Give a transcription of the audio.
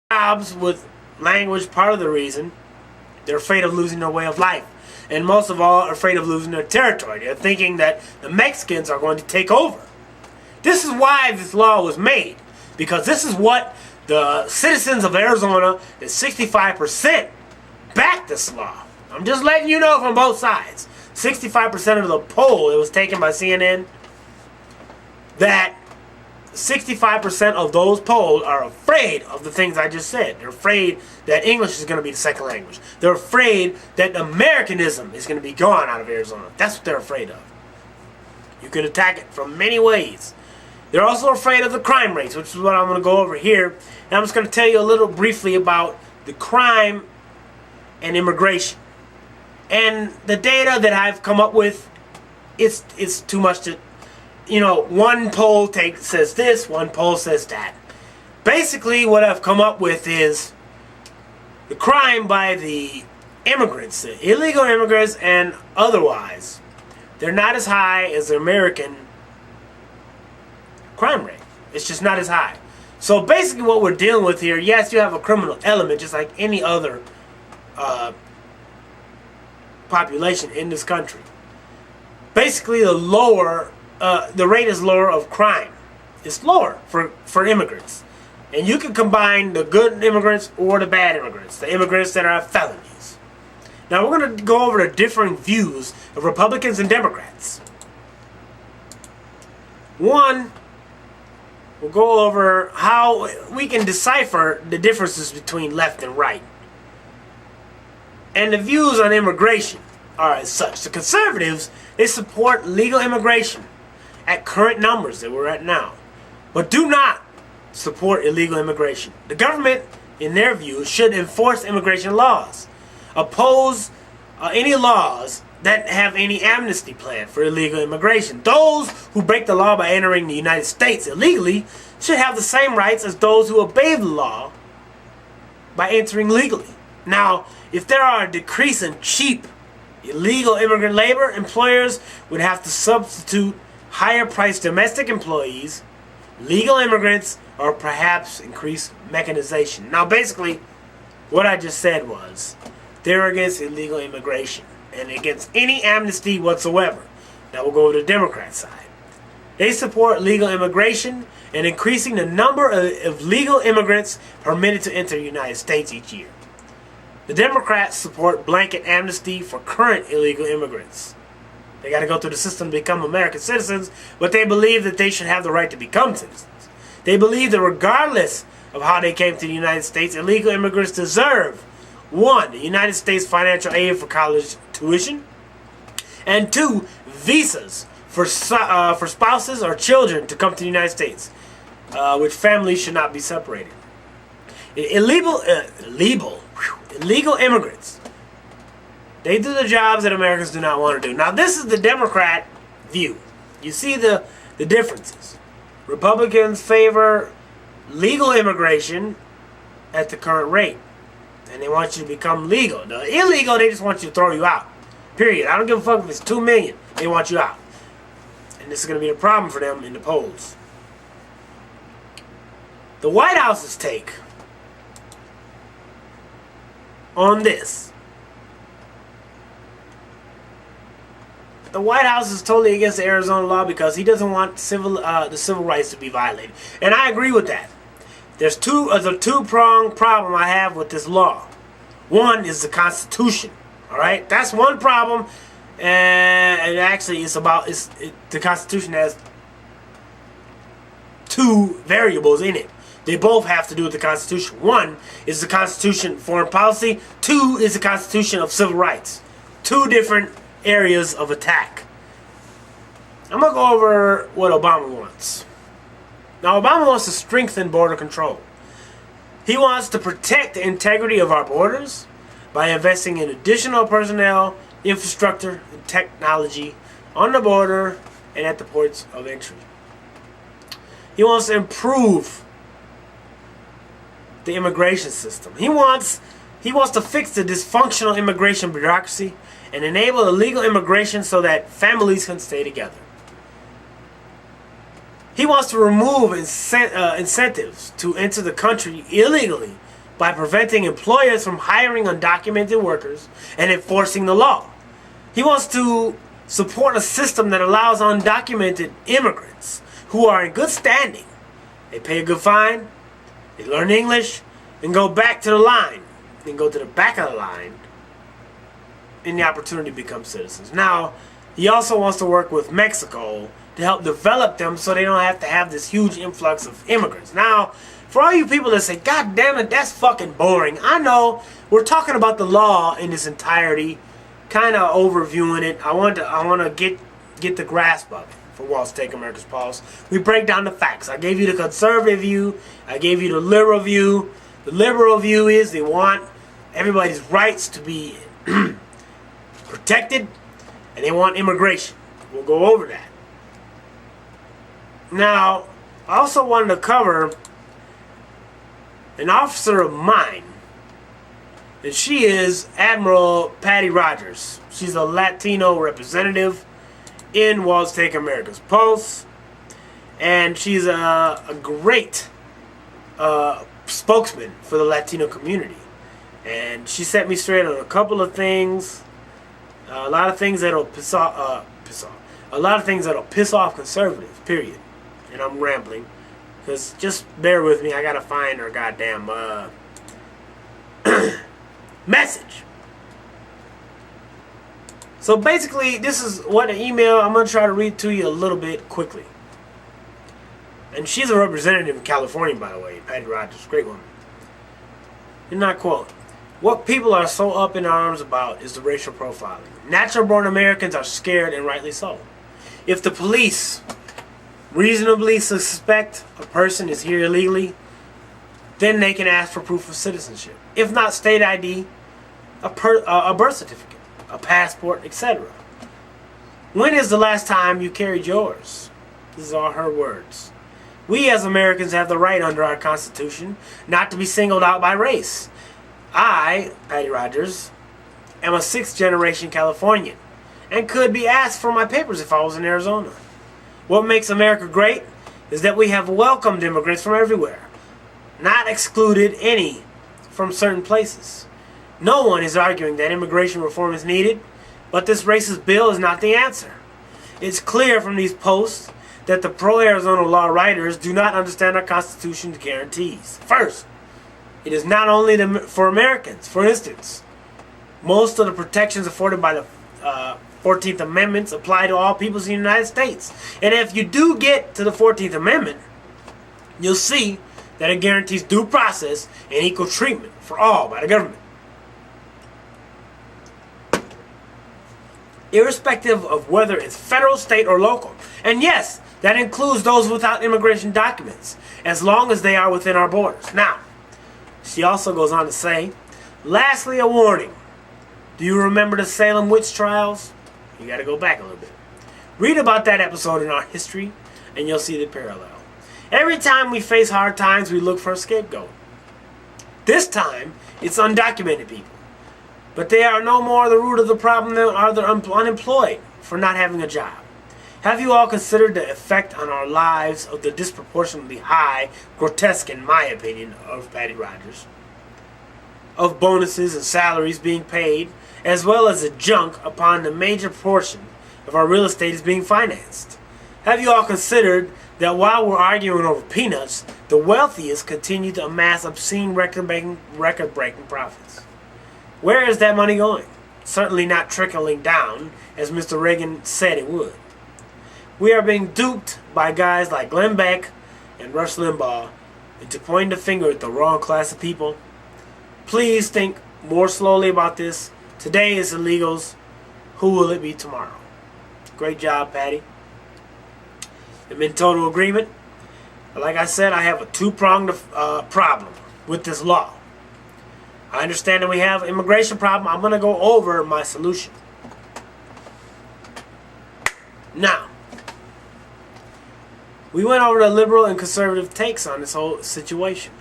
jobs with language, part of the reason. They're afraid of losing their way of life. And most of all, are afraid of losing their territory. They're thinking that the Mexicans are going to take over. This is why this law was made. Because this is what the citizens of Arizona, the 65%, backed this law. I'm just letting you know from both sides. 65% of the poll, it was taken by CNN, that 65% of those polled are afraid of the things I just said. They're afraid that English is going to be the second language. They're afraid that Americanism is going to be gone out of Arizona. That's what they're afraid of. You can attack it from many ways. They're also afraid of the crime rates, which is what I'm going to go over here. And I'm just going to tell you a little briefly about the crime and immigration. And the data that I've come up with, it's too much to... You know, one poll says this, one poll says that. Basically, what I've come up with is the crime by the immigrants, the illegal immigrants and otherwise, they're not as high as the American crime rate. It's just not as high. So basically what we're dealing with here, yes, you have a criminal element just like any other population in this country. Basically, the rate is lower of crime. It's lower for immigrants. And you can combine the good immigrants or the bad immigrants. The immigrants that are felonies. Now we're going to go over the differing views of Republicans and Democrats. One, we'll go over how we can decipher the differences between left and right. And the views on immigration are as such. The conservatives, they support legal immigration at current numbers that we're at now, but do not support illegal immigration. The government, in their view, should enforce immigration laws, oppose any laws that have any amnesty plan for illegal immigration. Those who break the law by entering the United States illegally should have the same rights as those who obey the law by entering legally. Now, if there are a decrease in cheap illegal immigrant labor, employers would have to substitute higher-priced domestic employees, legal immigrants, or perhaps increase mechanization. Now, basically, what I just said was they're against illegal immigration and against any amnesty whatsoever. Now, we'll go to the Democrat side. They support legal immigration and increasing the number of legal immigrants permitted to enter the United States each year. The Democrats support blanket amnesty for current illegal immigrants. They got to go through the system to become American citizens, but they believe that they should have the right to become citizens. They believe that regardless of how they came to the United States, illegal immigrants deserve, 1, the United States financial aid for college tuition, and 2, visas for spouses or children to come to the United States, which families should not be separated. Illegal immigrants, they do the jobs that Americans do not want to do. Now, this is the Democrat view. You see the differences. Republicans favor legal immigration at the current rate. And they want you to become legal. The illegal, they just want you to throw you out. Period. I don't give a fuck if it's 2 million. They want you out. And this is going to be a problem for them in the polls. The White House's take on this. The White House is totally against the Arizona law because he doesn't want the civil rights to be violated. And I agree with that. There's a two-pronged problem I have with this law. One is the Constitution. All right? That's one problem. And actually, the Constitution has 2 variables in it. They both have to do with the Constitution. 1 is the Constitution foreign policy. 2 is the Constitution of civil rights. 2 different areas of attack. I'm going to go over what Obama wants. Now, Obama wants to strengthen border control. He wants to protect the integrity of our borders by investing in additional personnel, infrastructure, and technology on the border and at the ports of entry. He wants to improve the immigration system. He wants to fix the dysfunctional immigration bureaucracy and enable illegal immigration so that families can stay together. He wants to remove incentives to enter the country illegally by preventing employers from hiring undocumented workers and enforcing the law. He wants to support a system that allows undocumented immigrants who are in good standing. They pay a good fine, they learn English, and go back to the line, and go to the back of the line, and the opportunity to become citizens. Now, he also wants to work with Mexico to help develop them so they don't have to have this huge influx of immigrants. Now, for all you people that say, God damn it, that's fucking boring. I know we're talking about the law in its entirety, kind of overviewing it. I want to get the grasp of it for Walt's Take America's Pulse. We break down the facts. I gave you the conservative view. I gave you the liberal view. The liberal view is they want everybody's rights to be protected, and they want immigration. We'll go over that. Now, I also wanted to cover an officer of mine, and she is Admiral Patty Rodgers. She's a Latino representative in Walt's Take America's Pulse, and she's a great spokesman for the Latino community. And she set me straight on a couple of things, a lot of things that'll piss off conservatives. Period. And I'm rambling, because just bear with me. I gotta find her goddamn message. So basically, this is what an email. I'm gonna try to read to you a little bit quickly. And she's a representative in California, by the way. Patty Rodgers, great woman. And I quote, "What people are so up in arms about is the racial profiling. Natural-born Americans are scared, and rightly so. If the police reasonably suspect a person is here illegally, then they can ask for proof of citizenship. If not state ID, a birth certificate, a passport, etc. When is the last time you carried yours?" These are her words. "We as Americans have the right under our Constitution not to be singled out by race. I, Patty Rodgers, am a 6th-generation Californian and could be asked for my papers if I was in Arizona. What makes America great is that we have welcomed immigrants from everywhere, not excluded any from certain places. No one is arguing that immigration reform is needed, but this racist bill is not the answer. It's clear from these posts that the pro-Arizona law writers do not understand our Constitution's guarantees. First, it is not only for Americans. For instance, most of the protections afforded by the 14th Amendment apply to all peoples in the United States. And if you do get to the 14th Amendment, you'll see that it guarantees due process and equal treatment for all by the government, irrespective of whether it's federal, state, or local. And yes, that includes those without immigration documents, as long as they are within our borders." Now, she also goes on to say, "Lastly, a warning. Do you remember the Salem witch trials? You got to go back a little bit. Read about that episode in our history, and you'll see the parallel. Every time we face hard times, we look for a scapegoat. This time, it's undocumented people. But they are no more the root of the problem than are the unemployed for not having a job. Have you all considered the effect on our lives of the disproportionately high, grotesque in my opinion, of Patty Rodgers, of bonuses and salaries being paid, as well as the junk upon the major portion of our real estate is being financed? Have you all considered that while we're arguing over peanuts, the wealthiest continue to amass obscene record-breaking profits? Where is that money going? Certainly not trickling down, as Mr. Reagan said it would. We are being duped by guys like Glenn Beck and Rush Limbaugh into pointing the finger at the wrong class of people. Please think more slowly about this. Today is illegals. Who will it be tomorrow?" Great job, Patty. I'm in total agreement. Like I said, I have a two-pronged problem with this law. I understand that we have an immigration problem. I'm going to go over my solution. Now, we went over the liberal and conservative takes on this whole situation.